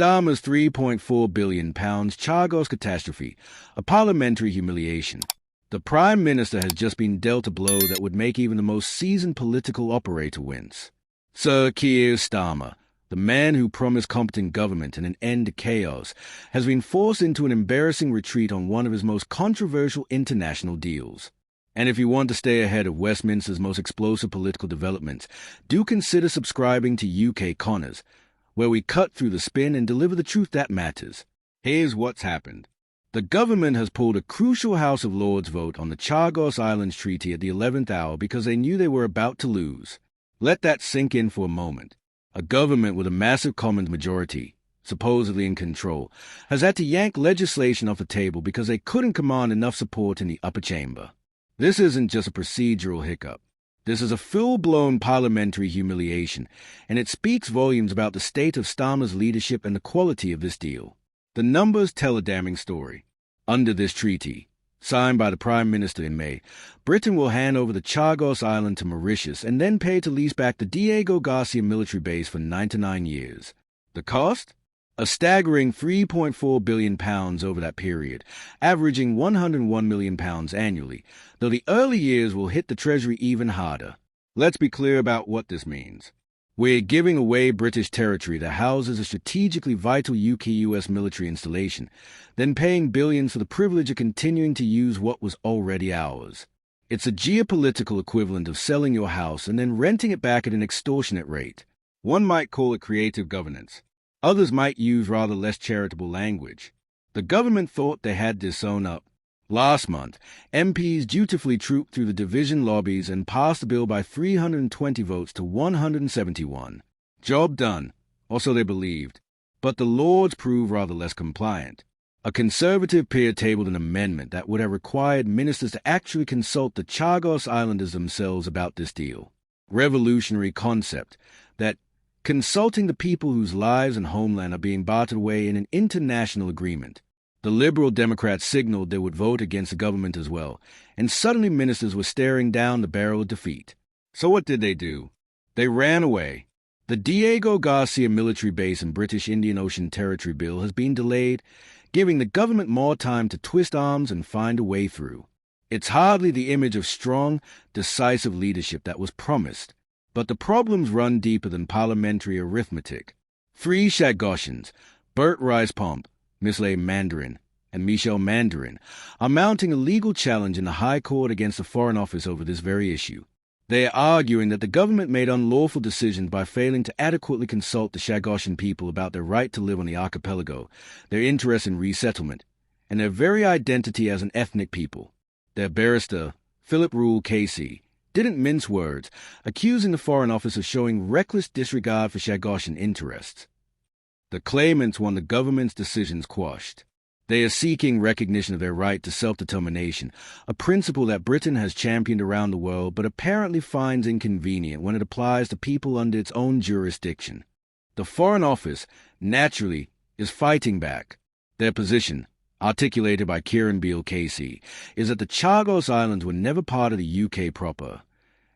Starmer's £3.4 billion Chagos catastrophe, a parliamentary humiliation. The Prime Minister has just been dealt a blow that would make even the most seasoned political operator wince. Sir Keir Starmer, the man who promised competent government and an end to chaos, has been forced into an embarrassing retreat on one of his most controversial international deals. And if you want to stay ahead of Westminster's most explosive political developments, do consider subscribing to UK Connors, where we cut through the spin and deliver the truth that matters. Here's what's happened. The government has pulled a crucial House of Lords vote on the Chagos Islands Treaty at the 11th hour because they knew they were about to lose. Let that sink in for a moment. A government with a massive Commons majority, supposedly in control, has had to yank legislation off the table because they couldn't command enough support in the upper chamber. This isn't just a procedural hiccup. This is a full-blown parliamentary humiliation, and it speaks volumes about the state of Starmer's leadership and the quality of this deal. The numbers tell a damning story. Under this treaty, signed by the Prime Minister in May, Britain will hand over the Chagos Island to Mauritius and then pay to lease back the Diego Garcia military base for 99 years. The cost? A staggering £3.4 billion over that period, averaging £101 million annually, though the early years will hit the Treasury even harder. Let's be clear about what this means. We're giving away British territory that houses a strategically vital UK-US military installation, then paying billions for the privilege of continuing to use what was already ours. It's a geopolitical equivalent of selling your house and then renting it back at an extortionate rate. One might call it creative governance. Others might use rather less charitable language. The government thought they had this sewn up. Last month, MPs dutifully trooped through the division lobbies and passed the bill by 320 votes to 171. Job done, or so they believed. But the Lords proved rather less compliant. A Conservative peer tabled an amendment that would have required ministers to actually consult the Chagos Islanders themselves about this deal. Revolutionary concept that consulting the people whose lives and homeland are being bartered away in an international agreement. The Liberal Democrats signaled they would vote against the government as well, and suddenly ministers were staring down the barrel of defeat. So what did they do? They ran away. The Diego Garcia military base in British Indian Ocean Territory bill has been delayed, giving the government more time to twist arms and find a way through. It's hardly the image of strong, decisive leadership that was promised. But the problems run deeper than parliamentary arithmetic. 3 Shagoshians, Bert Rice-Pomp, Mislay Mandarin, and Michel Mandarin, are mounting a legal challenge in the High Court against the Foreign Office over this very issue. They are arguing that the government made unlawful decisions by failing to adequately consult the Shagoshian people about their right to live on the archipelago, their interest in resettlement, and their very identity as an ethnic people. Their barrister, Philip Rule Casey, didn't mince words, accusing the Foreign Office of showing reckless disregard for Shagoshian interests. The claimants want the government's decisions quashed. They are seeking recognition of their right to self-determination, a principle that Britain has championed around the world but apparently finds inconvenient when it applies to people under its own jurisdiction. The Foreign Office, naturally, is fighting back. Their position, articulated by Kieran Beale Casey, is that the Chagos Islands were never part of the UK proper,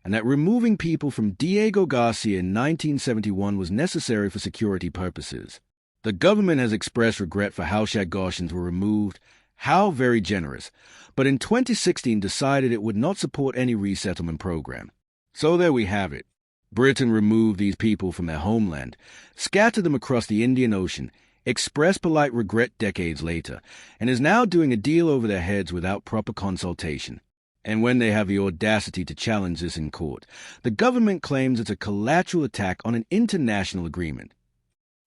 and that removing people from Diego Garcia in 1971 was necessary for security purposes. The government has expressed regret for how Shagoshians were removed, how very generous, but in 2016 decided it would not support any resettlement program. So there we have it. Britain removed these people from their homeland, scattered them across the Indian Ocean, expressed polite regret decades later, and is now doing a deal over their heads without proper consultation. And when they have the audacity to challenge this in court, the government claims it's a collateral attack on an international agreement.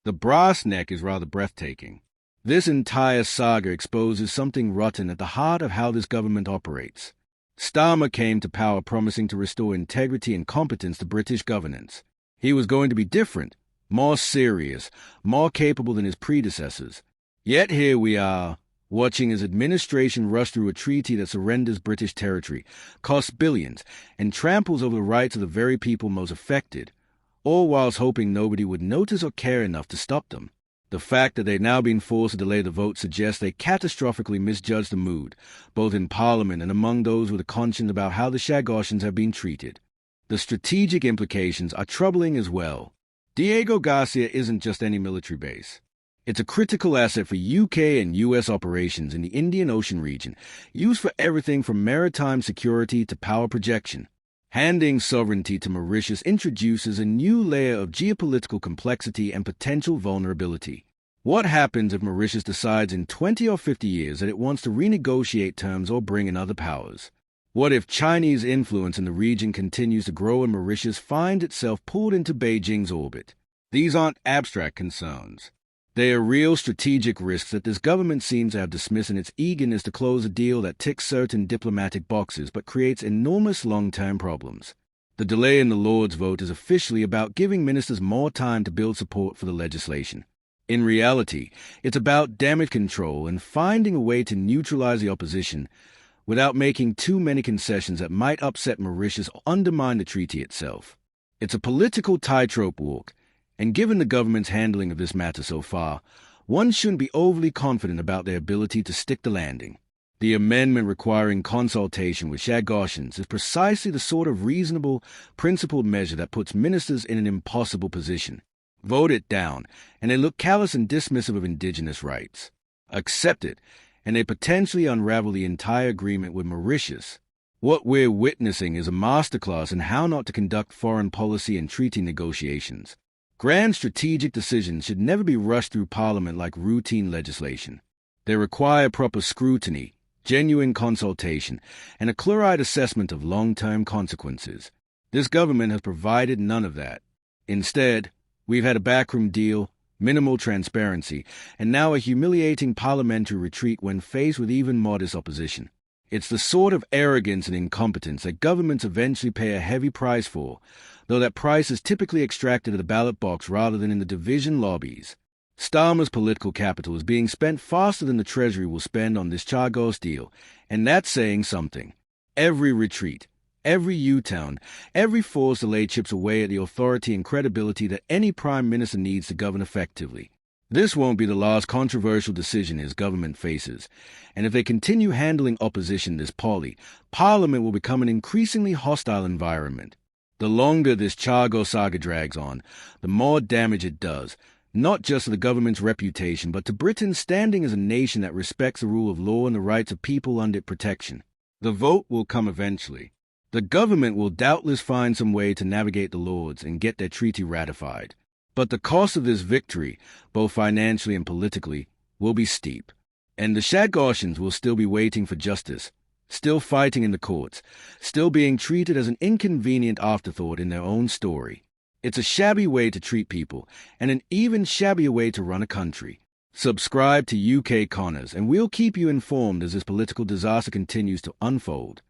The brass neck is rather breathtaking. This entire saga exposes something rotten at the heart of how this government operates. Starmer came to power promising to restore integrity and competence to British governance. He was going to be different, more serious, more capable than his predecessors. Yet here we are, watching his administration rush through a treaty that surrenders British territory, costs billions, and tramples over the rights of the very people most affected, all whilst hoping nobody would notice or care enough to stop them. The fact that they've now been forced to delay the vote suggests they catastrophically misjudged the mood, both in Parliament and among those with a conscience about how the Shagoshians have been treated. The strategic implications are troubling as well. Diego Garcia isn't just any military base. It's a critical asset for UK and US operations in the Indian Ocean region, used for everything from maritime security to power projection. Handing sovereignty to Mauritius introduces a new layer of geopolitical complexity and potential vulnerability. What happens if Mauritius decides in 20 or 50 years that it wants to renegotiate terms or bring in other powers? What if Chinese influence in the region continues to grow and Mauritius finds itself pulled into Beijing's orbit? These aren't abstract concerns. They are real strategic risks that this government seems to have dismissed in its eagerness to close a deal that ticks certain diplomatic boxes but creates enormous long-term problems. The delay in the Lords' vote is officially about giving ministers more time to build support for the legislation. In reality, it's about damage control and finding a way to neutralize the opposition without making too many concessions that might upset Mauritius or undermine the treaty itself. It's a political tightrope walk, and given the government's handling of this matter so far, one shouldn't be overly confident about their ability to stick the landing. The amendment requiring consultation with Shagoshians is precisely the sort of reasonable, principled measure that puts ministers in an impossible position. Vote it down, and they look callous and dismissive of indigenous rights. Accept it, and they potentially unravel the entire agreement with Mauritius. What we're witnessing is a masterclass in how not to conduct foreign policy and treaty negotiations. Grand strategic decisions should never be rushed through Parliament like routine legislation. They require proper scrutiny, genuine consultation, and a clear-eyed assessment of long-term consequences. This government has provided none of that. Instead, we've had a backroom deal, minimal transparency, and now a humiliating parliamentary retreat when faced with even modest opposition. It's the sort of arrogance and incompetence that governments eventually pay a heavy price for, though that price is typically extracted at the ballot box rather than in the division lobbies. Starmer's political capital is being spent faster than the Treasury will spend on this Chagos deal, and that's saying something. Every retreat, every U-turn, every forced delay chips away at the authority and credibility that any prime minister needs to govern effectively. This won't be the last controversial decision his government faces, and if they continue handling opposition this poorly, Parliament will become an increasingly hostile environment. The longer this Chagos saga drags on, the more damage it does, not just to the government's reputation, but to Britain's standing as a nation that respects the rule of law and the rights of people under its protection. The vote will come eventually. The government will doubtless find some way to navigate the Lords and get their treaty ratified. But the cost of this victory, both financially and politically, will be steep. And the Shagoshians will still be waiting for justice, still fighting in the courts, still being treated as an inconvenient afterthought in their own story. It's a shabby way to treat people, and an even shabbier way to run a country. Subscribe to UK Connors, and we'll keep you informed as this political disaster continues to unfold.